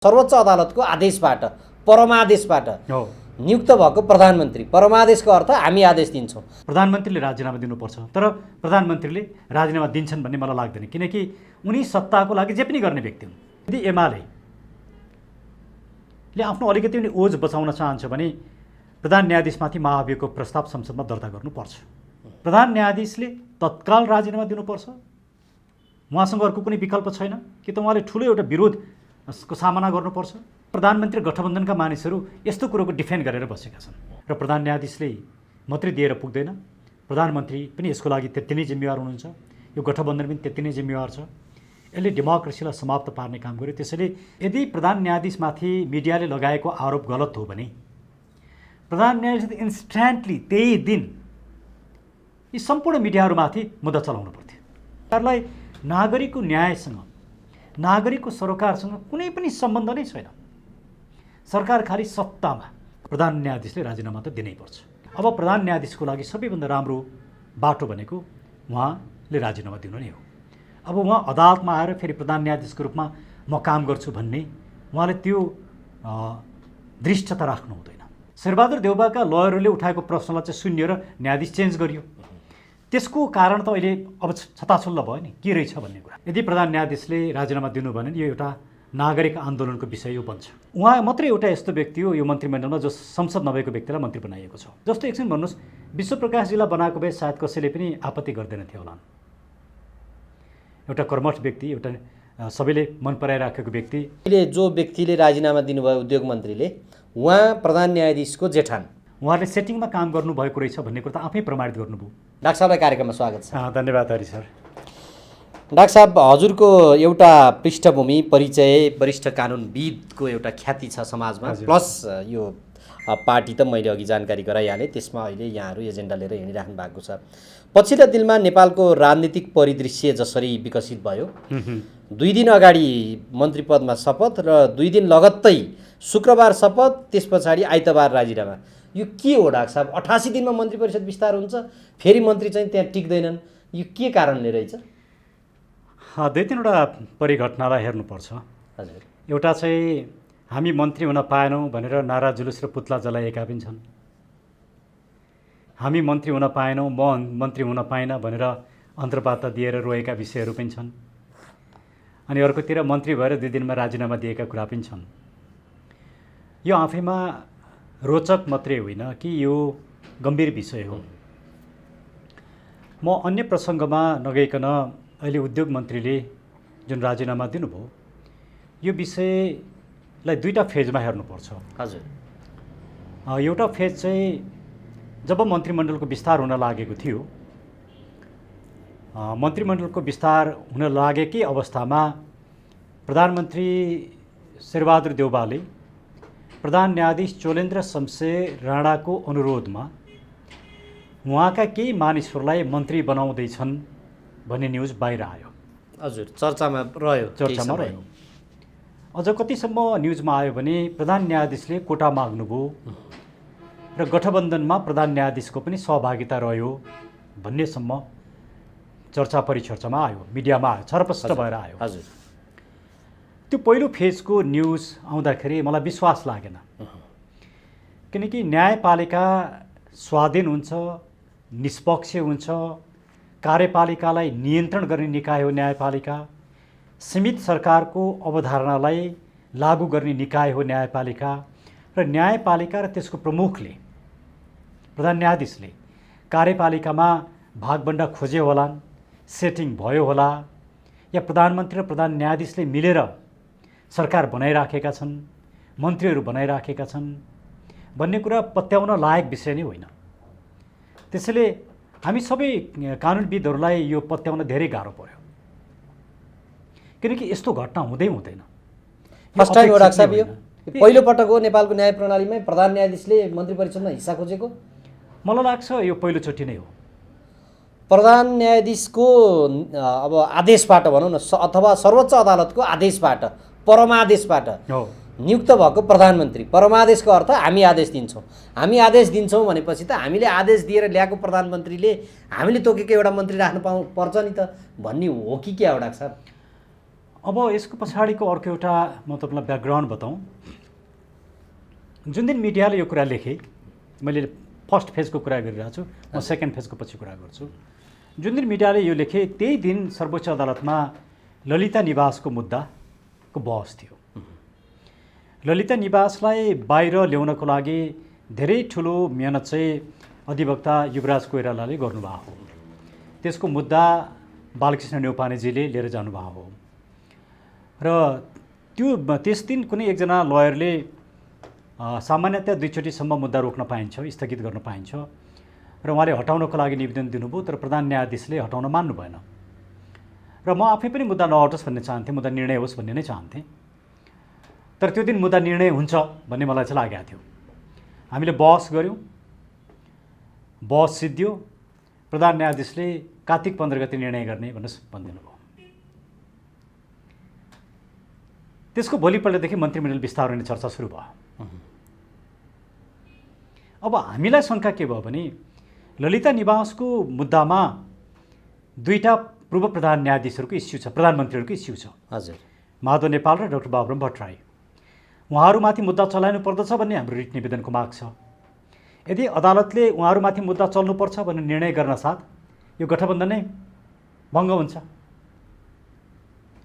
सर्वोच्च अदालतको आदेशबाट परमादेशबाट हो नियुक्त भएको प्रधानमन्त्री, परमादेशको अर्थ हामी आदेश दिन्छौँ। प्रधानमन्त्रीले राजीनामा दिनुपर्छ, तर प्रधानमन्त्रीले राजीनामा दिन्छन् भन्ने मलाई लाग्दैन, किनकि उनी सत्ताको लागि जे पनि गर्ने व्यक्ति हुन्। यदि एमाले आफ्नो अलिकति पनि ओज बचाउन चाहन्छ भने प्रधान न्यायाधीशमाथि महाभियोगको प्रस्ताव संसदमा दर्ता गर्नुपर्छ। प्रधान न्यायाधीशले तत्काल राजीनामा दिनुपर्छ। उहाँसँग अर्को कुनै विकल्प छैन कि त उहाँले ठुलो एउटा विरोधको सामना गर्नुपर्छ। प्रधानमन्त्री गठबन्धनका मानिसहरू यस्तो कुरोको डिफेन्ड गरेर बसेका छन् र प्रधान न्यायाधीशले मात्रै दिएर पुग्दैन, प्रधानमन्त्री पनि यसको लागि त्यति नै जिम्मेवार हुनुहुन्छ, यो गठबन्धन पनि त्यति नै जिम्मेवार छ। यसले डेमोक्रेसीलाई समाप्त पार्ने काम गर्यो। त्यसैले यदि प्रधान न्यायाधीशमाथि मिडियाले लगाएको आरोप गलत हो भने प्रधान न्यायाधीशले इन्स्ट्यान्टली त्यही दिन यी सम्पूर्ण मिडियाहरूमाथि मुद्दा चलाउनु पर्थ्यो। सरकारलाई नागरिकको न्यायसँग, नागरिकको सरोकारसँग कुनै पनि सम्बन्ध नै छैन। सरकार खालि सत्तामा। प्रधान न्यायाधीशले राजीनामा त दिनैपर्छ। अब प्रधान न्यायाधीशको लागि सबैभन्दा राम्रो बाटो भनेको उहाँले राजीनामा दिनु नै हो। अब उहाँ अदालतमा आएर फेरि प्रधान न्यायाधीशको रूपमा म काम गर्छु भन्ने उहाँले त्यो दृष्टता राख्नु हुँदैन। शेरबहादुर देउवाका लयरहरूले उठाएको प्रश्नलाई चाहिँ सुनिएर न्यायाधीश चेन्ज गरियो। त्यसको कारण त अहिले अब छताछुल्ल भयो नि, के रहेछ भन्ने कुरा। यदि प्रधान न्यायाधीशले राजीनामा दिनु भने यो एउटा नागरिक आन्दोलनको विषय यो बन्छ। उहाँ मात्रै एउटा यस्तो व्यक्ति हो यो मन्त्रीमण्डलमा जो संसद नभएको व्यक्तिलाई मन्त्री बनाइएको छ। जस्तो एकछिन भन्नुहोस्, विश्वप्रकाशजीलाई बनाएको भए सायद कसैले पनि आपत्ति गर्दैन थियो होला। एउटा कर्मठ व्यक्ति, एउटा सबैले मन पराइराखेको व्यक्ति। अहिले जो व्यक्तिले राजीनामा दिनुभयो उद्योग मन्त्रीले, उहाँ प्रधान न्यायाधीशको जेठान, उहाँले सेटिङमा काम गर्नुभएको रहेछ भन्ने कुरा त आफै प्रमाणित गर्नुभयो। डाक्टर साहबलाई कार्यक्रममा स्वागत छ। धन्यवाद हरि सर। डाक्टर साहब, हजुरको एउटा पृष्ठभूमि, परिचय, वरिष्ठ कानुनविदको एउटा ख्याति छ समाजमा, प्लस यो पार्टी त मैले अघि जानकारी गराइहालेँ, त्यसमा अहिले यहाँहरू एजेन्डा लिएर हिँडिराख्नु भएको छ। पछिल्ला दिनमा नेपालको राजनीतिक परिदृश्य जसरी विकसित भयो, 2 दिन अगाडि मन्त्री पदमा शपथ र 2 दिन लगत्तै शुक्रबार शपथ, त्यस पछाडि आइतबार राजीनामा, यो के हो डाक्टर साहब? 88 दिनमा मन्त्री परिषद विस्तार हुन्छ, फेरि मन्त्री चाहिँ त्यहाँ टिक्दैनन्, यो के कारणले रहेछ? 2-3वटा परिघटनालाई हेर्नुपर्छ। हजुर। एउटा चाहिँ हामी मन्त्री हुन पाएनौँ भनेर नारा जुलुस र पुत्ला जलाएका पनि छन्। हामी मन्त्री हुन पाएनौँ, म मन्त्री हुन पाइनँ भनेर अन्तर्वार्ता दिएर रोएका विषयहरू पनि छन्। अनि अर्कोतिर मन्त्री भएर 2 दिनमा राजीनामा दिएका कुरा पनि छन्। यो आफैमा रोचक मात्रै होइन कि यो गम्भीर विषय हो। म अन्य प्रसङ्गमा नगइकन अहिले उद्योग मन्त्रीले जुन राजीनामा दिनुभयो, यो विषयलाई 2टा फेजमा हेर्नुपर्छ। हजुर। एउटा फेज चाहिँ जब मन्त्रीमण्डलको विस्तार हुन लागेको थियो, मन्त्रीमण्डलको विस्तार हुन लागेकै अवस्थामा प्रधानमन्त्री शेरबहादुर देउवाले प्रधान न्यायाधीश चोलेन्द्र शमशेर राणाको अनुरोधमा उहाँका केही मानिसहरूलाई मन्त्री बनाउँदैछन् भन्ने न्युज बाहिर आयो। हजुर, चर्चामा रह्यो। अझ कतिसम्म न्युजमा आयो भने प्रधान न्यायाधीशले कोटा माग्नुभयो र गठबन्धनमा प्रधान न्यायाधीशको पनि सहभागिता रह्यो भन्नेसम्म चर्चा परिचर्चामा आयो, मिडियामा आयो, छरपष्ट भएर आयो। हजुर। त्यो पहिलो फेजको न्युज आउँदाखेरि मलाई विश्वास लागेन, किनकि न्यायपालिका स्वाधीन हुन्छ, निष्पक्ष हुन्छ, कार्यपालिकालाई नियन्त्रण गर्ने निकाय हो न्यायपालिका, सीमित सरकारको अवधारणालाई लागू गर्ने निकाय हो न्यायपालिका, र न्यायपालिका र त्यसको प्रमुखले प्रधान न्यायाधीशले कार्यपालिकामा भागबण्डा खोजे होलान्, सेटिङ भयो होला, या प्रधानमन्त्री र प्रधान न्यायाधीशले मिलेर सरकार बनाइराखेका छन्, मन्त्रीहरू बनाइराखेका छन् भन्ने कुरा पत्याउन लायक विषय नै होइन। त्यसैले हामी सबै कानुनविदहरूलाई यो पत्याउन धेरै गाह्रो पर्यो, किनकि यस्तो घटना हुँदै हुँदैन। फर्स्ट टाइम हो डाक्टर साहब, यो पहिलो पटक हो नेपालको न्याय प्रणालीमा प्रधान न्यायाधीशले मन्त्री परिषदमा हिस्सा खोजेको? मलाई लाग्छ यो पहिलोचोटि नै हो। प्रधान न्यायाधीशको अब आदेशबाट भनौँ न, अथवा सर्वोच्च अदालतको आदेशबाट परमादेशबाट नियुक्त भएको प्रधानमन्त्री, परमादेशको अर्थ हामी आदेश दिन्छौँ। हामी आदेश दिन्छौँ भनेपछि त हामीले आदेश दिएर ल्याएको प्रधानमन्त्रीले हामीले तोकेको एउटा मन्त्री राख्नु पर्छ नि त भन्ने हो कि क्या हो डाक्टर साहब? अब यसको पछाडिको अर्को एउटा म तपाईँलाई ब्याकग्राउन्ड बताउँ। जुन दिन मिडियाले यो कुरा लेखे, मैले फर्स्ट फेजको कुरा गरिरहेको छु, म सेकेन्ड फेजको पछि कुरा गर्छु। जुन दिन मिडियाले यो लेखे त्यही दिन सर्वोच्च अदालतमा ललिता निवासको मुद्दाको बहस थियो। ललिता निवासलाई बाहिर ल्याउनको लागि धेरै ठुलो मेहनत चाहिँ अधिवक्ता युवराज कोइरालाले गर्नुभएको हो। त्यसको मुद्दा बालकृष्ण न्यौपानेजीले लिएर जानुभएको हो र त्यस दिन कुनै एकजना लयरले सामान्यतया 2 चोटिसम्म मुद्दा रोक्न पाइन्छ, स्थगित गर्न पाइन्छ र उहाँले हटाउनको लागि निवेदन दिनुभयो, तर प्रधान न्यायाधीशले हटाउन मान्नु भएन। र म आफै पनि मुद्दा नहटोस् भन्ने चाहन्थेँ, मुद्दा निर्णय होस् भन्ने नै चाहन्थेँ। तर त्यो दिन मुद्दा निर्णय हुन्छ भन्ने मलाई चाहिँ लागेको थियो। हामीले बहस गऱ्यौँ, बहस सिद्धियो, प्रधान न्यायाधीशले कार्तिक 15 गते निर्णय गर्ने भनिदिनु भयो। त्यसको भोलिपल्टदेखि मन्त्रीमण्डल विस्तार हुने चर्चा सुरु भयो। अब हामीलाई शङ्का के भयो भने ललिता निवासको मुद्दामा 2टा पूर्व प्रधान न्यायाधीशहरूको इस्यु छ, प्रधानमन्त्रीहरूको इस्यु छ। हजुर, माधव नेपाल र डाक्टर बाबुराम भट्टराई। उहाँहरूमाथि मुद्दा चलाउनु पर्दछ भन्ने हाम्रो रिट निवेदनको माग छ। यदि अदालतले उहाँहरूमाथि मुद्दा चल्नुपर्छ भन्ने निर्णय गर्न साथ यो गठबन्धन नै भङ्ग हुन्छ,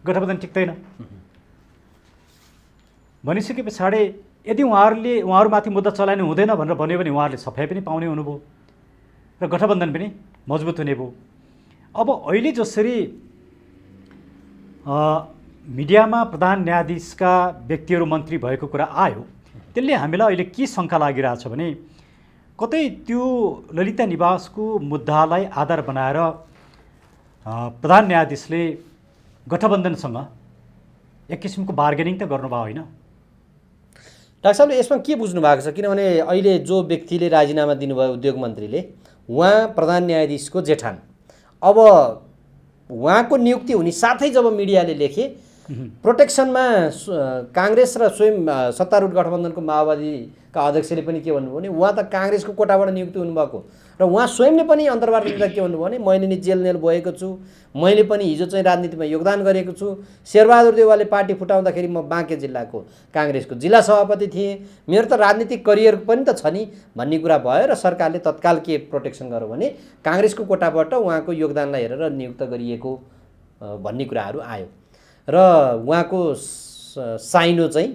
गठबन्धन टिक्दैन। भनिसके पछाडि यदि उहाँहरूमाथि मुद्दा चलाउनु हुँदैन भनेर भन्यो भने उहाँहरूले सफाइ पनि पाउने हुनुभयो र गठबन्धन पनि मजबुत हुने भयो। अब अहिले जसरी मिडियामा प्रधान न्यायाधीशका व्यक्तिहरू मन्त्री भएको कुरा आयो, त्यसले हामीलाई अहिले के शङ्का लागिरहेछ भने कतै त्यो ललिता निवासको मुद्दालाई आधार बनाएर प्रधान न्यायाधीशले गठबन्धनसँग एक किसिमको बार्गेनिङ त गर्नुभयो होइन। डाक्टर साहबले यसमा के बुझ्नु भएको छ? किनभने अहिले जो व्यक्तिले राजीनामा दिनुभयो उद्योग मन्त्रीले, उहाँ प्रधान न्यायाधीशको जेठान। अब उहाँको नियुक्ति हुने साथै जब मिडियाले लेखे प्रोटेक्सनमा काङ्ग्रेस र स्वयं सत्तारूढ गठबन्धनको माओवादीका अध्यक्षले पनि के भन्नुभयो भने उहाँ त काङ्ग्रेसको कोटाबाट नियुक्ति हुनुभएको र उहाँ स्वयंले पनि अन्तर्वार्ता दिँदा के भन्नुभयो भने मैले नि जेल भएको छु, मैले पनि हिजो चाहिँ राजनीतिमा योगदान गरेको छु। शेरबहादुर देउवाले पार्टी फुटाउँदाखेरि म बाँके जिल्लाको काङ्ग्रेसको जिल्ला सभापति थिएँ, मेरो त राजनीतिक करियर पनि त छ नि भन्ने कुरा भयो र सरकारले तत्काल के प्रोटेक्सन गर्यो भने काङ्ग्रेसको कोटाबाट उहाँको योगदानलाई हेरेर नियुक्त गरिएको भन्ने कुराहरू आयो र उहाँको साइनो चाहिँ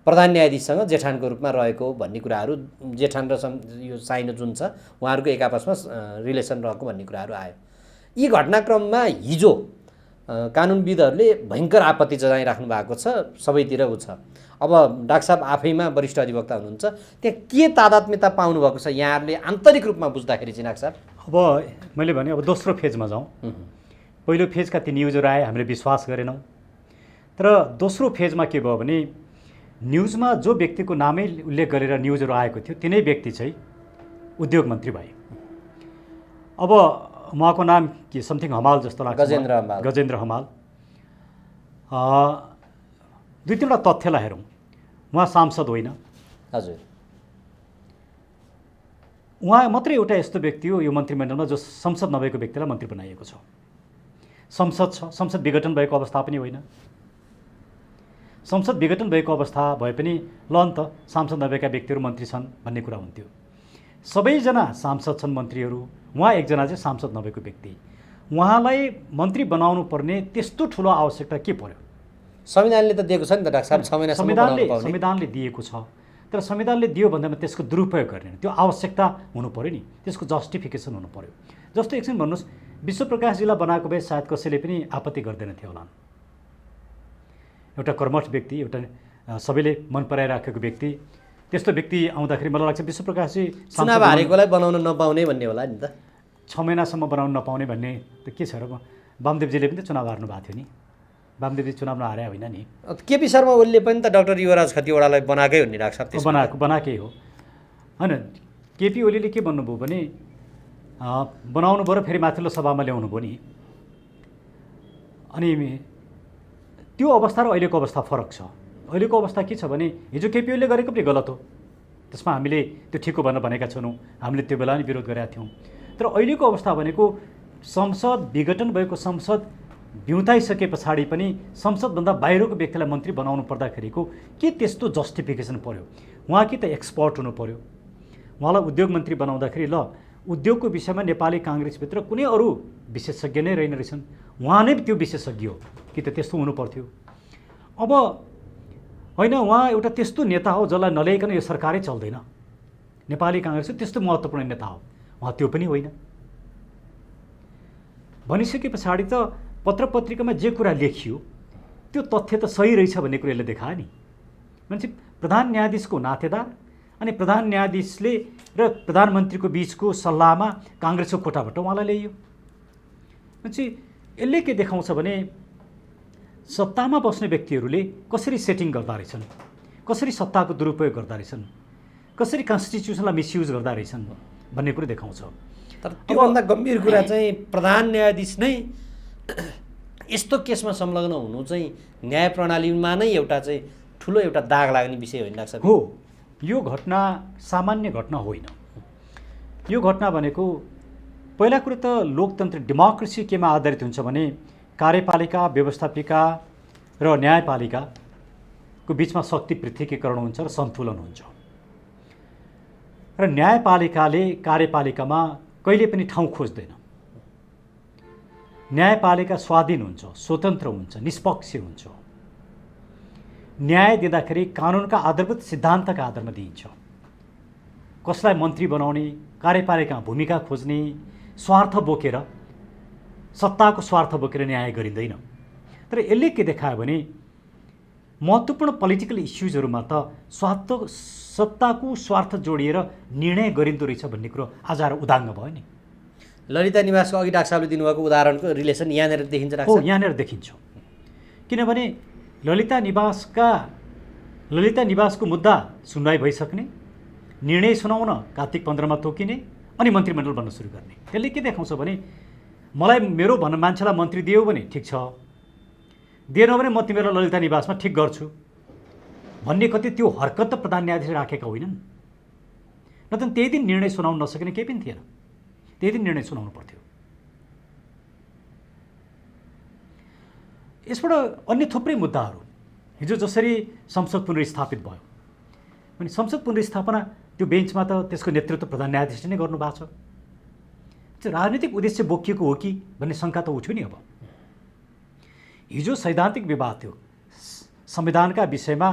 प्रधान न्यायाधीशसँग जेठानको रूपमा रहेको भन्ने कुराहरू, जेठान र यो साइनो जुन छ उहाँहरूको एक आपसमा रिलेसन रहेको भन्ने कुराहरू आयो। यी घटनाक्रममा हिजो कानुनविदहरूले भयङ्कर आपत्ति जनाइराख्नु भएको छ, सबैतिर ऊ छ। अब डाक्टर साहब आफैमा वरिष्ठ अधिवक्ता हुनुहुन्छ, त्यहाँ के तादात्म्यता पाउनुभएको छ यहाँहरूले आन्तरिक रूपमा बुझ्दाखेरि चाहिँ डाक्टर साहब? अब मैले भने अब दोस्रो फेजमा जाउँ। पहिलो फेजका ती न्युजहरू आए, हामीले विश्वास गरेनौँ। तर दोस्रो फेजमा के भयो भने न्युजमा जो व्यक्तिको नामै उल्लेख गरेर न्युजहरू आएको थियो तिनै व्यक्ति चाहिँ उद्योग मन्त्री भए। अब उहाँको नाम के समथिङ हमाल जस्तो लाग्छ, गजेन्द्र हमाल। 2-3वटा तथ्यलाई हेरौँ। उहाँ सांसद होइन। हजुर, उहाँ मात्रै एउटा यस्तो व्यक्ति हो यो मन्त्रीमण्डलमा जो संसद नभएको व्यक्तिलाई मन्त्री बनाइएको छ। संसद छ, संसद विघटन भएको अवस्था पनि होइन। संसद विघटन भएको अवस्था भए पनि ल अन्त सांसद नभएका व्यक्तिहरू मन्त्री छन् भन्ने कुरा हुन्थ्यो। सबैजना सांसद छन्, मन्त्रीहरू। उहाँ एकजना चाहिँ सांसद नभएको व्यक्ति, उहाँलाई मन्त्री बनाउनु पर्ने त्यस्तो ठुलो आवश्यकता के पर्यो? संविधानले त दिएको छ नि त डाक्टर साहब, 6 महिनासम्म बनाउनु पाउने। संविधानले दिएको छ, तर संविधानले दियो भन्दामा त्यसको दुरुपयोग गर्ने त्यो आवश्यकता हुनु पर्यो नि, त्यसको जस्टिफिकेसन हुनु पर्यो। जस्तो एकछिन भन्नुहोस्, विश्वप्रकाशजीलाई बनाएको भए सायद कसैले पनि आपत्ति गर्दैन थियो होला। एउटा कर्मठ व्यक्ति, एउटा सबैले मन पराइराखेको व्यक्ति, त्यस्तो व्यक्ति आउँदाखेरि मलाई लाग्छ विश्वप्रकाशजी चुनाव हारेकोलाई बनाउन नपाउने भन्ने होला नि त। 6 महिनासम्म बनाउन नपाउने भन्ने त के छ र? वामदेवजीले पनि त चुनाव हार्नु भएको थियो नि। वामदेवजी चुनाव नहारे होइन नि। केपी शर्मा ओलीले पनि त डाक्टर युवराज खतिवडालाई बनाएकै हो नि डाक्टर साहब। बनाएकै हो होइन। केपी ओलीले के भन्नुभयो भने बनाउनु भयो र फेरि माथिल्लो सभामा ल्याउनु भयो नि। अनि त्यो अवस्था र अहिलेको अवस्था फरक छ। अहिलेको अवस्था के छ भने हिजो केपी ओलीले गरेको पनि गलत हो, त्यसमा हामीले त्यो ठिक हो भनेर भनेका छैनौँ, हामीले त्यो बेला नि विरोध गरेका थियौँ। तर अहिलेको अवस्था भनेको संसद विघटन भएको संसद बिउताइसके पछाडि पनि संसदभन्दा बाहिरको व्यक्तिलाई मन्त्री बनाउनु पर्दाखेरिको के त्यस्तो जस्टिफिकेसन पर्यो? उहाँ कि त एक्सपर्ट हुनु पर्यो। उहाँलाई उद्योग मन्त्री बनाउँदाखेरि ल उद्योगको विषयमा नेपाली काङ्ग्रेसभित्र कुनै अरू विशेषज्ञ नै रहेन रहेछन्, उहाँ नै त्यो विशेषज्ञ हो कि त त्यस्तो हुनु पर्थ्यो। अब होइन, उहाँ एउटा त्यस्तो नेता हो जसलाई नल्याइकन यो सरकारै चल्दैन। नेपाली काङ्ग्रेसको त्यस्तो महत्त्वपूर्ण नेता हो, उहाँ त्यो पनि होइन। भनिसके पछाडि त पत्र पत्रिकामा जे कुरा लेखियो त्यो तथ्य त सही रहेछ भन्ने कुराले देखायो नि। मान्छे प्रधान न्यायाधीशको नातेदार अनि प्रधान न्यायाधीशले र प्रधानमन्त्रीको बिचको सल्लाहमा काङ्ग्रेसको कोटाबाट उहाँलाई ल्याइयो। मान्छे यसले के देखाउँछ भने सत्तामा बस्ने व्यक्तिहरूले कसरी सेटिङ गर्दा रहेछन्, कसरी सत्ताको दुरुपयोग गर्दा रहेछन्, कसरी कन्स्टिट्युसनलाई मिसयुज गर्दा रहेछन् भन्ने कुरो देखाउँछ। तर त्योभन्दा गम्भीर कुरा चाहिँ प्रधान न्यायाधीश नै यस्तो केसमा संलग्न हुनु चाहिँ न्याय प्रणालीमा नै एउटा चाहिँ ठुलो एउटा दाग लाग्ने विषय होइन लाग्छ हो। यो घटना सामान्य घटना होइन। यो घटना भनेको पहिला कुरो त लोकतन्त्र डेमोक्रेसी केमा आधारित हुन्छ भने कार्यपालिका, व्यवस्थापिका र न्यायपालिकाको बिचमा शक्ति पृथकीकरण हुन्छ र सन्तुलन हुन्छ। र न्यायपालिकाले कार्यपालिकामा कहिले पनि ठाउँ खोज्दैन। न्यायपालिका स्वाधीन हुन्छ, स्वतन्त्र हुन्छ, निष्पक्ष हुन्छ। न्याय दिँदाखेरि कानुनका आधारभूत सिद्धान्तका आधारमा दिइन्छ। कसलाई मन्त्री बनाउने, कार्यपालिकामा भूमिका खोज्ने, स्वार्थ बोकेर, सत्ताको स्वार्थ बोकेर न्याय गरिँदैन। तर यसले के देखायो भने महत्त्वपूर्ण पोलिटिकल इस्युजहरूमा त सत्ताको स्वार्थ जोडिएर निर्णय गरिँदो रहेछ भन्ने कुरो आज आएर उदाङ्ग भयो नि। ललिता निवासको अघि डाक्टर साहबले दिनुभएको उदाहरणको रिलेसन यहाँनिर देखिन्छ हो, यहाँनिर देखिन्छ। किनभने ललिता निवासको मुद्दा सुनवाई भइसक्ने, निर्णय सुनाउन कार्तिक 15मा तोकिने अनि मन्त्रीमण्डल बन्न सुरु गर्ने। त्यसले के देखाउँछ भने मलाई मेरो मान्छेलाई मन्त्री दियो भने ठिक छ, दिएन भने म तिमीलाई ललिता निवासमा ठिक गर्छु भन्ने कति त्यो हरकत त प्रधान न्यायाधीशले राखेका होइनन्। न त त्यही दिन निर्णय सुनाउन नसक्ने केही पनि थिएन, त्यही दिन निर्णय सुनाउनु पर्थ्यो। यसबाट अन्य थुप्रै मुद्दाहरू, हिजो जसरी संसद पुनर्स्थापित भयो भने संसद पुनर्स्थापना त्यो बेन्चमा त त्यसको नेतृत्व प्रधान न्यायाधीशले नै गर्नुभएको छ। राजनीतिक उद्देश्य बोकिएको हो कि भन्ने शङ्का त उठ्यो नि। अब हिजो सैद्धान्तिक विवाद थियो, संविधानका विषयमा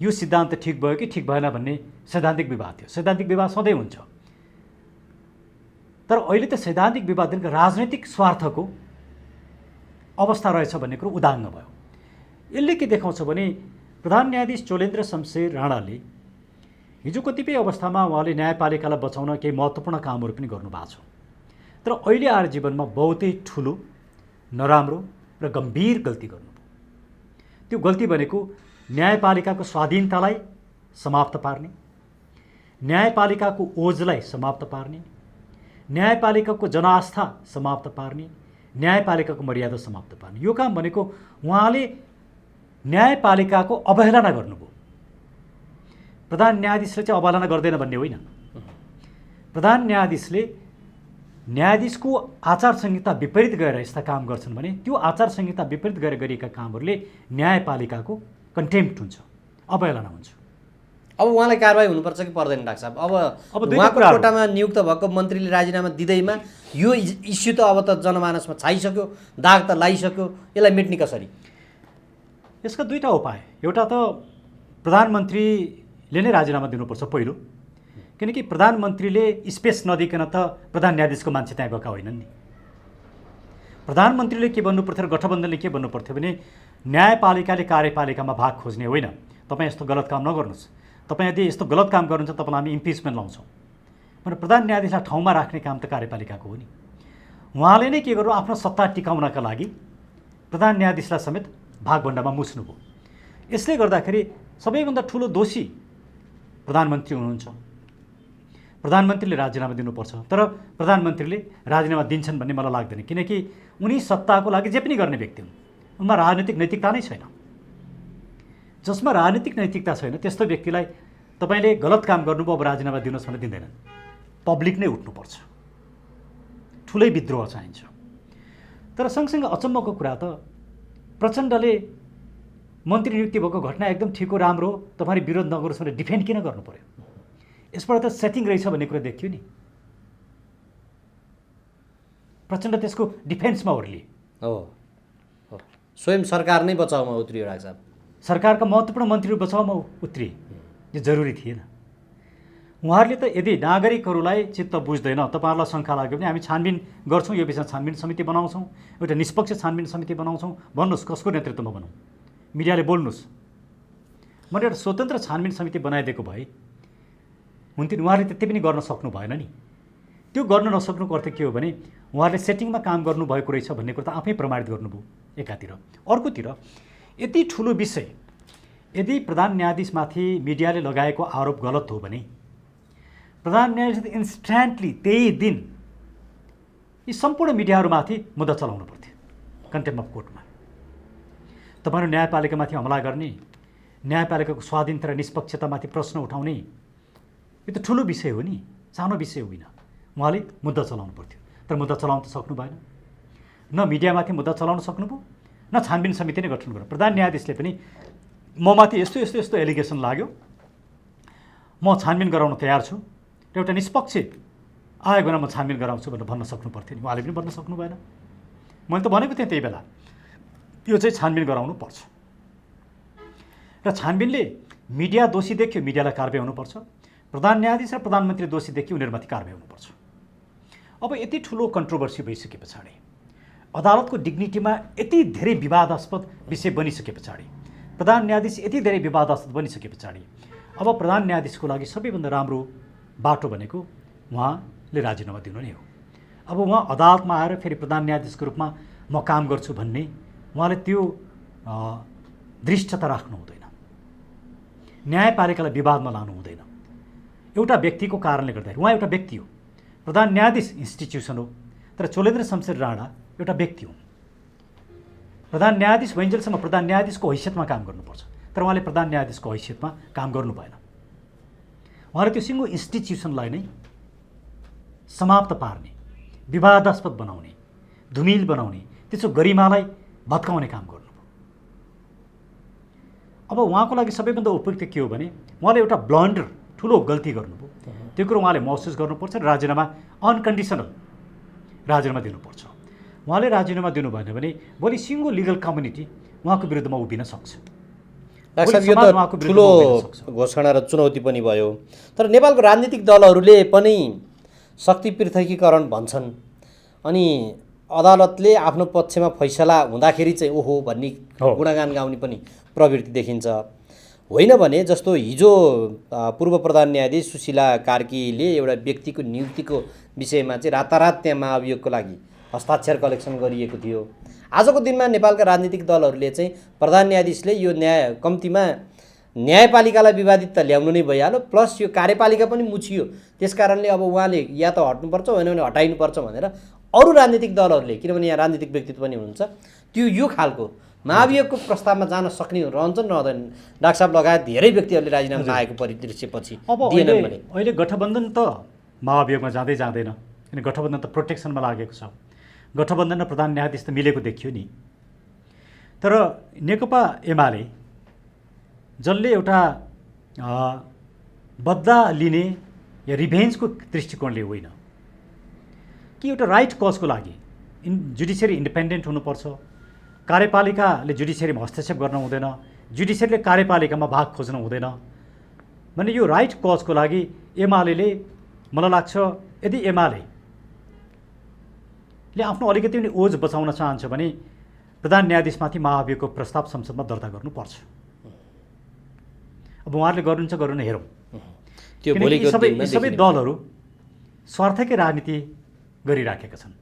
यो सिद्धान्त ठिक भयो कि ठिक भएन भन्ने सैद्धान्तिक विवाद थियो। सैद्धान्तिक विवाद सधैँ हुन्छ, तर अहिले त सैद्धान्तिक विवाद राजनैतिक स्वार्थको अवस्था रहेछ भन्ने कुरो उदाङ्ग भयो। यसले के देखाउँछ भने प्रधान न्यायाधीश चोलेन्द्र शमशेर राणाले हिजो कतिपय अवस्थामा उहाँले न्यायपालिकालाई बचाउन केही महत्त्वपूर्ण कामहरू पनि गर्नुभएको छ। तर अहिले आएर जीवनमा बहुतै ठुलो, नराम्रो र गम्भीर गल्ती गर्नुभयो। त्यो गल्ती भनेको न्यायपालिकाको स्वाधीनतालाई समाप्त पार्ने, न्यायपालिकाको ओजलाई समाप्त पार्ने, न्यायपालिकाको जनआस्था समाप्त पार्ने, न्यायपालिकाको मर्यादा समाप्त पार्ने। यो काम भनेको उहाँले न्यायपालिकाको अवहेलना गर्नुभयो। प्रधान न्यायाधीशले चाहिँ अवहेलना गर्दैन भन्ने होइन। प्रधान न्यायाधीशले न्यायाधीशको आचार संहिता विपरीत गएर यस्ता काम गर्छन् भने त्यो आचार संहिता विपरीत गएर गरिएका कामहरूले न्यायपालिकाको कन्टेम्प्ट हुन्छ, अवहेलना हुन्छ। अब उहाँलाई कारबाही हुनुपर्छ कि पर्दैन डाक्टर साहब? अब उहाँको कोटामा नियुक्त भएको मन्त्रीले राजीनामा दिँदैमा यो इस्यु त अब त जनमानसमा छाइसक्यो, दाग त लगाइसक्यो, यसलाई मेट्ने कसरी? यसका दुईवटा उपाय। एउटा त प्रधानमन्त्रीले नै राजीनामा दिनुपर्छ पहिलो, किनकि प्रधानमन्त्रीले स्पेस नदिकन त प्रधान न्यायाधीशको मान्छे त्यहाँ गएका होइनन् नि। प्रधानमन्त्रीले के भन्नुपर्थ्यो र गठबन्धनले के भन्नुपर्थ्यो भने न्यायपालिकाले कार्यपालिकामा भाग खोज्ने होइन, तपाईँ यस्तो गलत काम नगर्नुहोस्, तपाईँ यदि यस्तो गलत काम गर्नुहुन्छ तपाईँलाई हामी इम्पिचमेन्ट लाउँछौँ भनेर प्रधान न्यायाधीशलाई ठाउँमा राख्ने काम त कार्यपालिकाको हो नि। उहाँले नै के गर्नु, आफ्नो सत्ता टिकाउनका लागि प्रधान न्यायाधीशलाई समेत भागभण्डामा मुस्नुभयो। यसले गर्दाखेरि सबैभन्दा ठुलो दोषी प्रधानमन्त्री हुनुहुन्छ। प्रधानमन्त्रीले राजीनामा दिनुपर्छ, तर प्रधानमन्त्रीले राजीनामा दिन्छन् भन्ने मलाई लाग्दैन, किनकि उनी सत्ताको लागि जे पनि गर्ने व्यक्ति हुन्, उनमा राजनीतिक नैतिकता नै छैन। जसमा राजनीतिक नैतिकता छैन त्यस्तो व्यक्तिलाई तपाईँले गलत काम गर्नुभयो अब राजीनामा दिनुहोस् भनेर दिँदैनन्। पब्लिक नै उठ्नुपर्छ, ठुलै विद्रोह चाहिन्छ। तर सँगसँगै अचम्मको कुरा त प्रचण्डले मन्त्री नियुक्ति भएको घटना एकदम ठिक हो, राम्रो हो, तपाईँले विरोध नगर्नुहोस् भनेर डिफेन्ड किन गर्नु पर्यो? यसबाट त सेटिङ रहेछ भन्ने कुरा देखियो नि। प्रचण्ड त्यसको डिफेन्समा ओर्लिए। हो, स्वयं सरकार नै बचाउमा उत्रियो डाक्टर साहब। सरकारका महत्त्वपूर्ण मन्त्रीहरू बचाउमा उत्रिए, यो जरुरी थिएन। उहाँहरूले त यदि नागरिकहरूलाई चित्त बुझ्दैन, तपाईँहरूलाई शङ्का लाग्यो भने हामी छानबिन गर्छौँ, यो विषयमा छानबिन समिति बनाउँछौँ, एउटा निष्पक्ष छानबिन समिति बनाउँछौँ, भन्नुहोस् कसको नेतृत्वमा बनाउँ, मिडियाले बोल्नुहोस्। मैले एउटा स्वतन्त्र छानबिन समिति बनाइदिएको भए हुन्थ्यो। उहाँहरूले त्यति पनि गर्न सक्नु भएन नि। त्यो गर्न नसक्नुको अर्थ के हो भने उहाँहरूले सेटिङमा काम गर्नुभएको रहेछ भन्ने कुरा त आफै प्रमाणित गर्नुभयो एकातिर। अर्कोतिर यति ठुलो विषय यदि प्रधान न्यायाधीशमाथि मिडियाले लगाएको आरोप गलत हो भने प्रधान न्यायाधीशले इन्स्ट्यान्टली त्यही दिन यी सम्पूर्ण मिडियाहरूमाथि मुद्दा चलाउनु पर्थ्यो कन्टेम्प्ट अफ कोर्टमा। तपाईँहरू न्यायपालिकामाथि हमला गर्ने, न्यायपालिकाको स्वाधीनता र निष्पक्षतामाथि प्रश्न उठाउने, यो त ठुलो विषय हो नि, सानो विषय होइन। उहाँले मुद्दा चलाउनु पर्थ्यो, तर मुद्दा चलाउन त सक्नु भएन। न मिडियामाथि मुद्दा चलाउन सक्नुभयो, न छानबिन समिति नै गठन गर्नु। प्रधान न्यायाधीशले पनि ममाथि यस्तो यस्तो यस्तो एलिगेसन लाग्यो, म छानबिन गराउन तयार छु, र एउटा निष्पक्ष आयोग म छानबिन गराउँछु भनेर भन्न सक्नु पर्थ्यो नि। उहाँले पनि भन्न सक्नु भएन। मैले त भनेको थिएँ त्यही बेला यो चाहिँ छानबिन गराउनु पर्छ, र छानबिनले मिडिया दोषी देख्यो मिडियालाई कारबाही हुनुपर्छ, प्रधान न्यायाधीश र प्रधानमन्त्री दोषी देखियो उनीहरूमाथि कारबाही हुनुपर्छ। अब यति ठुलो कन्ट्रोभर्सी भइसके पछाडि, अदालतको डिग्निटीमा यति धेरै विवादास्पद विषय बनिसके पछाडि, प्रधान न्यायाधीश यति धेरै विवादास्पद बनिसके पछाडि अब प्रधान न्यायाधीशको लागि सबैभन्दा राम्रो बाटो भनेको उहाँले राजीनामा दिनु नै हो। अब उहाँ अदालतमा आएर फेरि प्रधान न्यायाधीशको रूपमा म काम गर्छु भन्ने उहाँले त्यो दृष्टता राख्नु हुँदैन, न्यायपालिकालाई विवादमा लानु हुँदैन। एउटा व्यक्तिको कारणले गर्दाखेरि उहाँ एउटा व्यक्ति हो, प्रधान न्यायाधीश इन्स्टिट्युसन हो, तर चोलेन्द्र शमशेर राणा एउटा व्यक्ति हुन्। प्रधान न्यायाधीश भइन्जेलसम्म प्रधान न्यायाधीशको हैसियतमा काम गर्नुपर्छ, तर उहाँले प्रधान न्यायाधीशको हैसियतमा काम गर्नु भएन। उहाँले त्यो सिङ्गो इन्स्टिट्युसनलाई नै समाप्त पार्ने, विवादास्पद बनाउने, धुमिल बनाउने, त्यसको गरिमालाई भत्काउने काम गर्नुभयो। अब उहाँको लागि सबैभन्दा उपयुक्त के हो भने उहाँले एउटा ब्लन्डर, ठुलो गल्ती गर्नुभयो, त्यो कुरो उहाँले महसुस गर्नुपर्छ र राजीनामा अनकन्डिसनल राजीनामा दिनुपर्छ। उहाँले राजीनामा दिनु भएन भने भोलि सिङ्गो लिगल कम्युनिटी उहाँको विरुद्धमा उभिन सक्छ। यो त ठुलो घोषणा र चुनौती पनि भयो। तर नेपालको राजनीतिक दलहरूले पनि शक्ति पृथकीकरण भन्छन्, अनि अदालतले आफ्नो पक्षमा फैसला हुँदाखेरि चाहिँ ओहो भन्ने गुणगान गाउने पनि प्रवृत्ति देखिन्छ। होइन भने जस्तो हिजो पूर्व प्रधान न्यायाधीश सुशीला कार्कीले एउटा व्यक्तिको नियुक्तिको विषयमा चाहिँ रातारात त्यहाँ महाभियोगको लागि हस्ताक्षर कलेक्सन गरिएको थियो। आजको दिनमा नेपालका राजनीतिक दलहरूले चाहिँ प्रधान न्यायाधीशले यो कम्तीमा न्यायपालिकालाई विवादित त ल्याउनु नै भइहाल्यो, प्लस यो कार्यपालिका पनि मुछियो, त्यसकारणले अब उहाँले या त हट्नुपर्छ होइन भने हटाइनुपर्छ भनेर अरू राजनीतिक दलहरूले, किनभने यहाँ राजनीतिक व्यक्तित्व पनि हुनुहुन्छ, त्यो यो खालको महाभियोगको प्रस्तावमा जान सक्ने रहन्छन् रहँदैन। डाक्टर साहब लगायत धेरै व्यक्तिहरूले राजीनामा नआएको परिदृश्यपछि अब अहिले गठबन्धन त महाभियोगमा जाँदै जाँदैन, किन गठबन्धन त प्रोटेक्सनमा लागेको छ। गठबन्धन र प्रधान न्यायाधीश त मिलेको देखियो नि। तर नेकपा एमाले जसले एउटा बदला लिने या रिभेन्जको दृष्टिकोणले होइन कि एउटा राइट कजको लागि जुडिसियरी इन्डिपेन्डेन्ट हुनुपर्छ, कार्यपालिकाले जुडिसियरीमा हस्तक्षेप गर्न हुँदैन, जुडिसियरीले कार्यपालिकामा भाग खोज्न हुँदैन भने यो राइट कजको लागि एमाले मलाई लाग्छ यदि एमाले आफ्नो अलिकति पनि ओज बचाउन चाहन्छ भने प्रधान न्यायाधीशमाथि महाभियोगको प्रस्ताव संसदमा दर्ता गर्नुपर्छ। अब उहाँहरूले गर्नुहुन्छ गर्नु नै हेरौँ। सबै दलहरू स्वार्थकै राजनीति गरिराखेका छन्,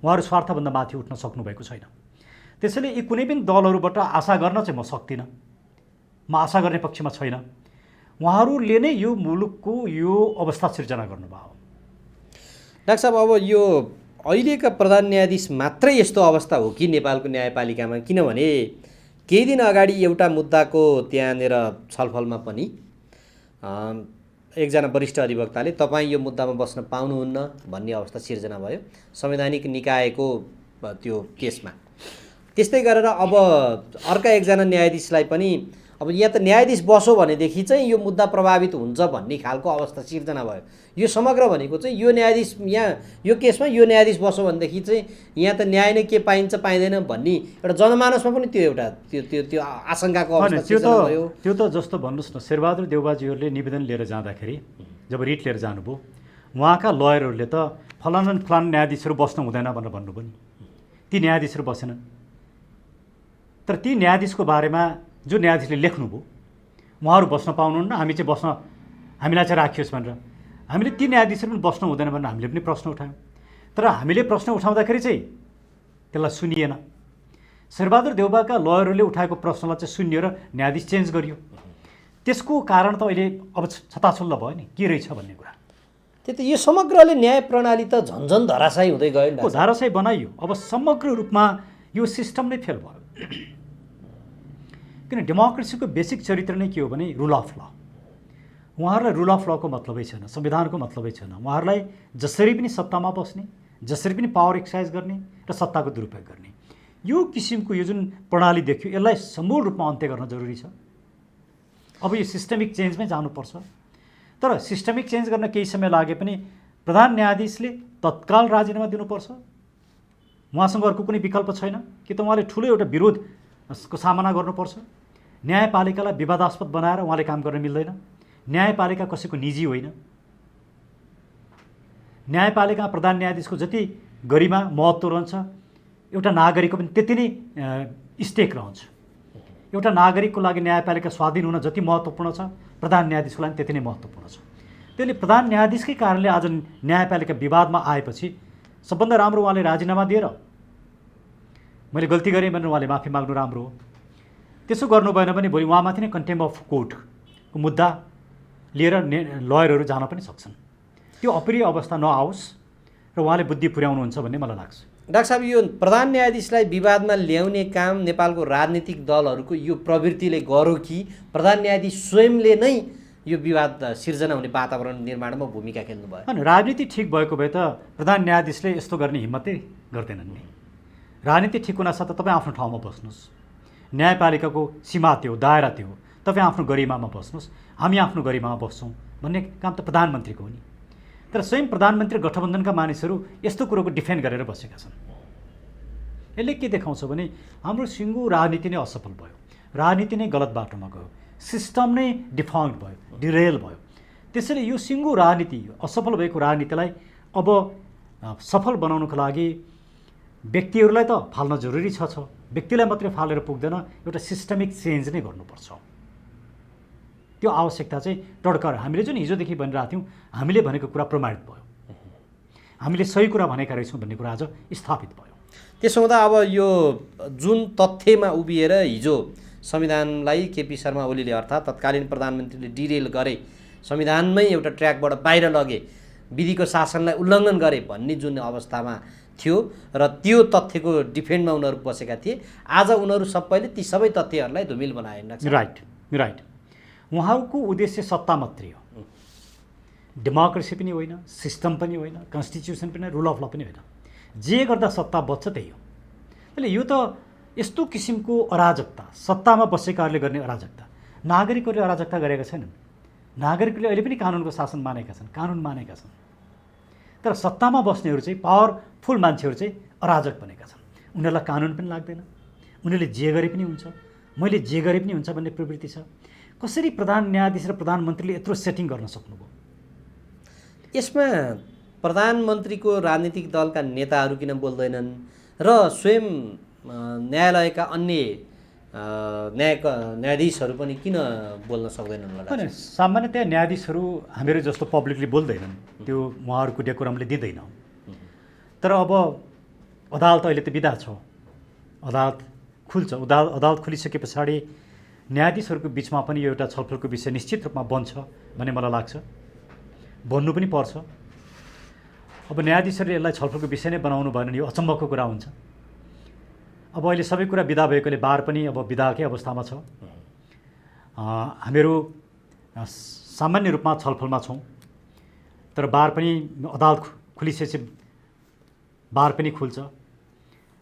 उहाँहरू स्वार्थभन्दा माथि उठ्न सक्नुभएको छैन। त्यसैले यी कुनै पनि दलहरूबाट आशा गर्न चाहिँ म सक्दिनँ, म आशा गर्ने पक्षमा छैन। उहाँहरूले नै यो मुलुकको यो अवस्था सिर्जना गर्नुभयो। डाक्टर साहब, अब यो अहिलेका प्रधान न्यायाधीश मात्रै यस्तो अवस्था हो कि नेपालको न्यायपालिकामा? किनभने केही दिन अगाडि एउटा मुद्दाको त्यहाँनिर छलफलमा पनि एकजना वरिष्ठ अधिवक्ताले तपाईँ यो मुद्दामा बस्न पाउनुहुन्न भन्ने अवस्था सिर्जना भयो। संवैधानिक निकायको त्यो केसमा। त्यस्तै गरेर अब अर्का एकजना न्यायाधीशलाई पनि अब यहाँ त न्यायाधीश बसो भनेदेखि चाहिँ यो मुद्दा प्रभावित हुन्छ भन्ने खालको अवस्था सिर्जना भयो। यो समग्र भनेको चाहिँ यो न्यायाधीश यहाँ यो केसमा यो न्यायाधीश बसो भनेदेखि चाहिँ यहाँ त न्याय नै के पाइन्छ पाइँदैन भन्ने एउटा जनमानसमा पनि त्यो एउटा त्यो त्यो त्यो आशंकाको अवस्था सिर्जना भयो। त्यो त जस्तो भन्नुहोस् न, शेरबहादुर देउबाजीहरूले निवेदन लिएर जाँदाखेरि जब रिट लिएर जानुभयो, उहाँका लयरहरूले त फलाना फलाना न्यायाधीशहरू बस्नु हुँदैन भनेर भन्नुभयो नि। ती न्यायाधीशहरू बसेनन्। तर ती न्यायाधीशको बारेमा जो न्यायाधीशले लेख्नुभयो उहाँहरू बस्न पाउनुहुन्न, हामी चाहिँ बस्न, हामीलाई चाहिँ राखियोस् भनेर। हामीले ती न्यायाधीशहरू पनि बस्नु हुँदैन भनेर हामीले पनि प्रश्न उठायौँ। तर हामीले प्रश्न उठाउँदाखेरि चाहिँ त्यसलाई सुनिएन। शेरबहादुर देउबाका लयरहरूले उठाएको प्रश्नलाई चाहिँ सुनिएर न्यायाधीश चेन्ज गरियो। त्यसको कारण त अहिले अब छताछुल्ल भयो नि, के रहेछ भन्ने कुरा। त्यो त यो समग्रले न्याय प्रणाली त झन्झन धराशायी हुँदै गयो नि। धराशायी बनाइयो। अब समग्र रूपमा यो सिस्टम नै फेल भयो। किन डेमोक्रेसीको बेसिक चरित्र नै के हो भने रुल अफ ल। उहाँहरूलाई रुल अफ लको मतलबै छैन, संविधानको मतलबै छैन। उहाँहरूलाई जसरी पनि सत्तामा बस्ने, जसरी पनि पावर एक्सर्साइज गर्ने र सत्ताको दुरुपयोग गर्ने, यो किसिमको यो जुन प्रणाली देखियो यसलाई समूल रूपमा अन्त्य गर्न जरुरी छ। अब यो सिस्टमिक चेन्जमै जानुपर्छ। तर सिस्टमिक चेन्ज गर्न केही समय लागे पनि प्रधान न्यायाधीशले तत्काल राजीनामा दिनुपर्छ। उहाँसँग अर्को कुनै विकल्प छैन कि त उहाँले ठुलो एउटा विरोधको सामना गर्नुपर्छ। न्यायपालिकालाई विवादास्पद बनाएर उहाँले काम गर्न मिल्दैन। न्यायपालिका कसैको निजी होइन। न्यायपालिकामा प्रधान न्यायाधीशको जति गरिमा महत्त्व रहन्छ, एउटा नागरिकको पनि त्यति नै स्टेक रहन्छ। एउटा नागरिकको लागि न्यायपालिका स्वाधीन हुन जति महत्त्वपूर्ण छ, प्रधान न्यायाधीशको लागि त्यति नै महत्त्वपूर्ण छ। त्यसले प्रधान न्यायाधीशकै कारणले आज न्यायपालिका विवादमा आएपछि सबभन्दा राम्रो उहाँले राजीनामा दिएर मैले गल्ती गरेँ भनेर उहाँले माफी माग्नु राम्रो हो। त्यसो गर्नु भएन भने भोलि उहाँमाथि नै कन्टेम्प अफ कोर्टको मुद्दा लिएर लयरहरू जान पनि सक्छन्। त्यो अप्रिय अवस्था नआओस् र उहाँले बुद्धि पुर्याउनुहुन्छ भन्ने मलाई लाग्छ। डाक्टर साहब, यो प्रधान न्यायाधीशलाई विवादमा ल्याउने काम नेपालको राजनीतिक दलहरूको यो प्रवृत्तिले गर्यो कि प्रधान न्यायाधीश स्वयंले नै यो विवाद सिर्जना हुने वातावरण निर्माणमा भूमिका खेल्नुभयो? होइन, राजनीति ठिक भएको भए त प्रधान न्यायाधीशले यस्तो गर्ने हिम्मतै गर्दैनन् नि। राजनीति ठिक हुनासाथ तपाईँ आफ्नो ठाउँमा बस्नुहोस्। न्यायपालिकाको सीमा त्यो, दायरा त्यो, तपाईँ आफ्नो गरिमामा बस्नुहोस्, हामी आफ्नो गरिमामा बस्छौँ भन्ने काम त प्रधानमन्त्रीको हो नि। तर स्वयं प्रधानमन्त्री गठबन्धनका मानिसहरू यस्तो कुरोको डिफेन्ड गरेर बसेका छन्। यसले के देखाउँछ भने हाम्रो सिङ्गो राजनीति नै असफल भयो, राजनीति नै गलत बाटोमा गयो, सिस्टम नै डिफाङ्ड भयो, डिरेल भयो। त्यसैले यो सिङ्गो राजनीति, असफल भएको राजनीतिलाई अब सफल बनाउनको लागि व्यक्तिहरूलाई त फाल्न जरुरी छ। व्यक्तिलाई मात्रै फालेर पुग्दैन, एउटा सिस्टमिक चेन्ज नै गर्नुपर्छ। त्यो आवश्यकता चाहिँ टड्कर हामीले जुन हिजोदेखि भनिरहेको थियौँ, हामीले भनेको कुरा प्रमाणित भयो। हामीले सही कुरा भनेका रहेछौँ भन्ने कुरा आज स्थापित भयो। त्यसो हुँदा अब यो जुन तथ्यमा उभिएर हिजो संविधानलाई केपी शर्मा ओलीले अर्थात् तत्कालीन प्रधानमन्त्रीले डिरेल गरे, संविधानमै एउटा ट्र्याकबाट बाहिर लगे, विधिको शासनलाई उल्लङ्घन गरे भन्ने जुन अवस्थामा थियो र त्यो तथ्यको डिफेन्डमा उनीहरू बसेका थिए, आज उनीहरू सबैले ती सबै तथ्यहरूलाई धुमिल बनाए। राइट। उहाँको उद्देश्य सत्ता मात्रै हो, डेमोक्रेसी पनि होइन, सिस्टम पनि होइन, कन्स्टिट्युसन पनि, रुल अफ ल पनि होइन। जे गर्दा सत्ता बच्छ त्यही हो। त्यसले यो त यस्तो किसिमको अराजकता, सत्तामा बसेकाहरूले गर्ने अराजकता, नागरिकहरूले अराजकता गरेका छैनन्। नागरिकहरूले अहिले पनि कानुनको शासन मानेका छन्, कानुन मानेका छन्। तर सत्तामा बस्नेहरू चाहिँ, पावरफुल मान्छेहरू चाहिँ अराजक बनेका छन्। उनीहरूलाई कानुन पनि लाग्दैन, उनीहरूले जे गरे पनि हुन्छ, मैले जे गरे पनि हुन्छ भन्ने प्रवृत्ति छ। कसरी प्रधान न्यायाधीश र प्रधानमन्त्रीले यत्रो सेटिङ गर्न सक्नुभयो? यसमा प्रधानमन्त्रीको राजनीतिक दलका नेताहरू किन बोल्दैनन् र स्वयं न्यायालयका अन्य न्यायाधीशहरू पनि किन बोल्न सक्दैनन्? होइन, सामान्यतया न्यायाधीशहरू हामीहरू जस्तो पब्लिकली बोल्दैनन्, त्यो उहाँहरूको डेकोरमले दिँदैन। तर अब अदालत अहिले त बिदा छ, अदालत खुल्छ। अदालत खुलिसके पछाडि न्यायाधीशहरूको बिचमा पनि यो एउटा छलफलको विषय निश्चित रूपमा बन्छ भन्ने मलाई लाग्छ, भन्नु पनि पर्छ। अब न्यायाधीशहरूले यसलाई छलफलको विषय नै बनाउनु भएन भने यो अचम्मको कुरा हुन्छ। अब अहिले सबै कुरा बिदा भएकोले बार पनि अब बिदाकै अवस्थामा छ। हामीहरू सामान्य रूपमा छलफलमा छौँ, तर बार पनि, अदालत खुलिसकेपछि बार पनि खुल्छ।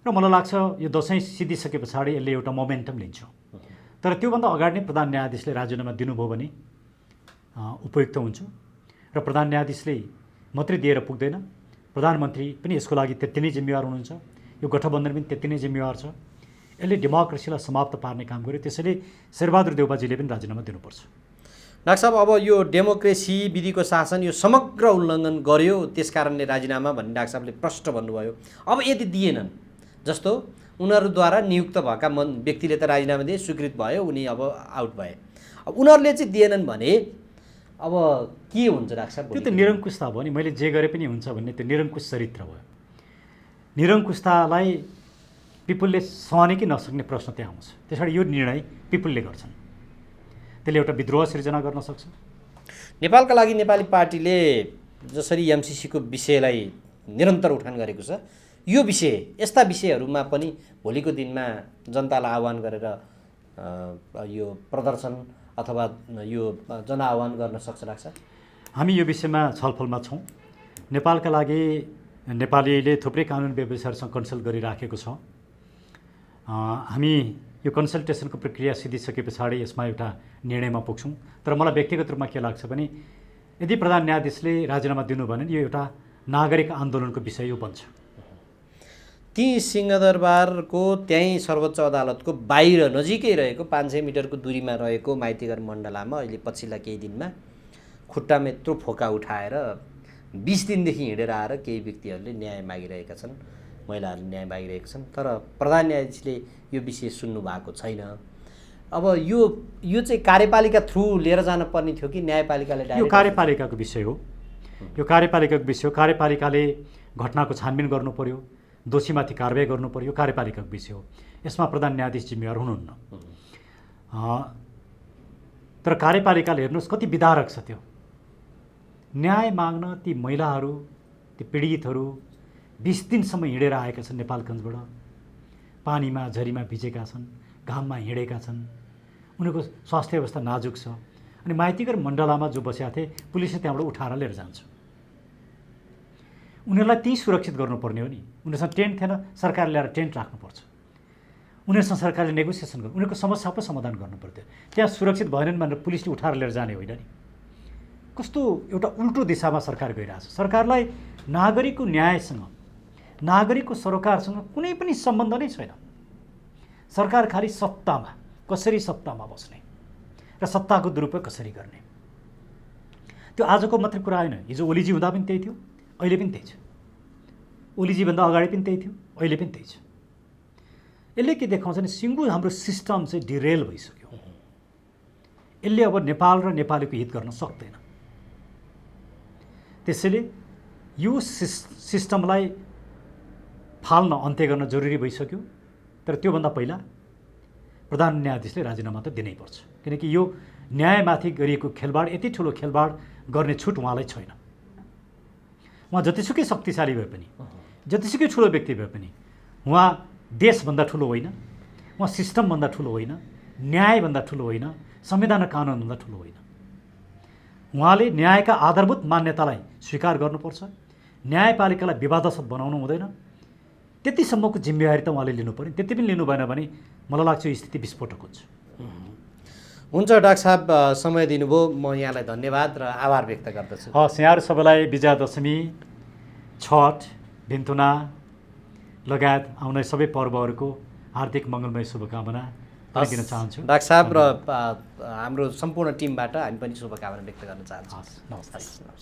र मलाई लाग्छ यो दसैँ सिद्धिसके पछाडि यसले एउटा मोमेन्टम लिन्छ। तर त्योभन्दा अगाडि नै प्रधान न्यायाधीशले राजीनामा दिनुभयो भने उपयुक्त हुन्छ र प्रधान न्यायाधीशले मात्रै दिएर पुग्दैन, प्रधानमन्त्री पनि यसको लागि त्यति नै जिम्मेवार हुनुहुन्छ, यो गठबन्धन पनि त्यति नै जिम्मेवार छ। यसले डेमोक्रेसीलाई समाप्त पार्ने काम गर्यो, त्यसैले शेरबहादुर देउबाजीले पनि राजीनामा दिनुपर्छ। डाक्टर साहब, अब यो डेमोक्रेसी विधिको शासन यो समग्र उल्लङ्घन गर्यो, त्यस कारणले राजीनामा भन्ने डाक्टर साहबले प्रष्ट भन्नुभयो। अब यदि दिएनन्, जस्तो उनीहरूद्वारा नियुक्त भएका व्यक्तिले त राजीनामा दिए, स्वीकृत भयो, उनी अब आउट भए, अब उनीहरूले चाहिँ दिएनन् भने अब के हुन्छ डाक्टर साहब? त्यो त निरङ्कुशता भयो नि। मैले जे गरे पनि हुन्छ भन्ने त्यो निरङ्कुश चरित्र भयो। निरङ्कुशतालाई पिपुलले सहनै कि नसक्ने प्रश्न त्यहाँ आउँछ। त्यसबाट यो निर्णय पिपुलले गर्छन्, त्यसले एउटा विद्रोह सिर्जना गर्न सक्छ। नेपालका लागि नेपाली पार्टीले जसरी एमसिसीको विषयलाई निरन्तर उठान गरेको छ, यो विषय, यस्ता विषयहरूमा पनि भोलिको दिनमा जनतालाई आह्वान गरेर यो प्रदर्शन अथवा यो जनआह्वान गर्न सक्छ डाक्टर साहब? हामी यो विषयमा छलफलमा छौँ। नेपालका लागि नेपालीले थुप्रै कानुन व्यवसायहरूसँग कन्सल्ट गरिराखेको छ। हामी यो कन्सल्टेसनको प्रक्रिया सिद्धिसके पछाडि यसमा एउटा निर्णयमा पुग्छौँ। तर मलाई व्यक्तिगत रूपमा के लाग्छ भने यदि प्रधान न्यायाधीशले राजीनामा दिनु भने यो एउटा नागरिक आन्दोलनको विषय यो बन्छ। ती सिंहदरबारको त्यहीँ सर्वोच्च अदालतको बाहिर नजिकै रहेको 500 मिटरको दूरीमा रहेको माइतीघर मण्डलामा अहिले पछिल्ला केही दिनमा खुट्टामा यत्रो फोका उठाएर 20 दिनदेखि हिँडेर आएर केही व्यक्तिहरूले न्याय मागिरहेका छन्, महिलाहरूले न्याय मागिरहेका छन्। तर प्रधान न्यायाधीशले यो विषय सुन्नु भएको छैन। अब यो चाहिँ कार्यपालिका थ्रु लिएर जान पर्ने थियो कि न्यायपालिकाले यो कार्यपालिकाको विषय हो। यो कार्यपालिकाको विषय हो। कार्यपालिकाले घटनाको छानबिन गर्नु पर्यो, दोषीमाथि कारबाही गर्नु पर्यो, कार्यपालिकाको विषय हो। यसमा प्रधान न्यायाधीश जिम्मेवार हुनुहुन्न। तर कार्यपालिकाले हेर्नुहोस् कति विदारक छ त्यो। न्याय माग्न ती महिलाहरू, ती पीडितहरू 20 दिनसम्म हिँडेर आएका छन् नेपालगञ्जबाट, पानीमा झरीमा भिजेका छन्, घाममा हिँडेका छन्, उनीहरूको स्वास्थ्य अवस्था नाजुक छ। अनि माइतीघर मण्डलामा जो बसेका थिए पुलिसले त्यहाँबाट उठाएर लिएर जान्छ। उनीहरूलाई त्यहीँ सुरक्षित गर्नुपर्ने हो नि। उनीहरूसँग टेन्ट थिएन, सरकारले ल्याएर टेन्ट राख्नुपर्छ। उनीहरूसँग सरकारले नेगोसिएसन गर्नु, उनीहरूको समस्या पो समाधान गर्नुपर्थ्यो। त्यहाँ सुरक्षित भएनन् भनेर पुलिसले उठाएर लिएर जाने होइन नि। कस्तो एउटा उल्टो दिशामा सरकार गइरहेछ। सरकारलाई नागरिकको न्यायसँग, नागरिकको सरकारसँग कुनै पनि सम्बन्ध नै छैन। सरकार खालि सत्तामा, कसरी सत्तामा बस्ने र सत्ताको दुरुपयोग कसरी गर्ने। त्यो आजको मात्रै कुरा होइन। हिजो ओलीजी हुँदा पनि त्यही थियो, अहिले पनि त्यही छ। ओलीजीभन्दा अगाडि पनि त्यही थियो, अहिले पनि त्यही छ। यसले के देखाउँछ भने सिङ्गो हाम्रो सिस्टम चाहिँ डिरेल भइसक्यो। यसले अब नेपाल र नेपालीको हित गर्न सक्दैन। त्यसैले यो सिस्टमलाई फाल्न, अन्त्य गर्न जरुरी भइसक्यो। तर त्योभन्दा पहिला प्रधान न्यायाधीशले राजीनामा त दिनैपर्छ, किनकि यो न्यायमाथि गरिएको खेलबाड, यति ठुलो खेलबाड गर्ने छुट उहाँलाई छैन। उहाँ जतिसुकै शक्तिशाली भए पनि, जतिसुकै ठुलो व्यक्ति भए पनि, उहाँ देशभन्दा ठुलो होइन, उहाँ सिस्टमभन्दा ठुलो होइन, न्यायभन्दा ठुलो होइन, संविधान र कानुनभन्दा ठुलो होइन। उहाँले न्यायका आधारभूत मान्यतालाई स्वीकार गर्नुपर्छ। न्यायपालिकालाई विवादास्पद बनाउनु हुँदैन। त्यतिसम्मको जिम्मेवारी त उहाँले लिनु पऱ्यो। त्यति पनि लिनु भएन भने मलाई लाग्छ यो स्थिति विस्फोटक हुन्छ। हुन्छ डाक्टर साहब, समय दिनुभयो, म यहाँलाई धन्यवाद र आभार व्यक्त गर्दछु। हस्, यहाँहरू सबैलाई विजयादशमी, छठ, भिन्तुना लगायत आउने सबै पर्वहरूको हार्दिक मङ्गलमय शुभकामना दिन चाहन्छु। डाक्टर साहब र हाम्रो सम्पूर्ण टिमबाट हामी पनि शुभकामना व्यक्त गर्न चाहन्छौँ। नमस्ते।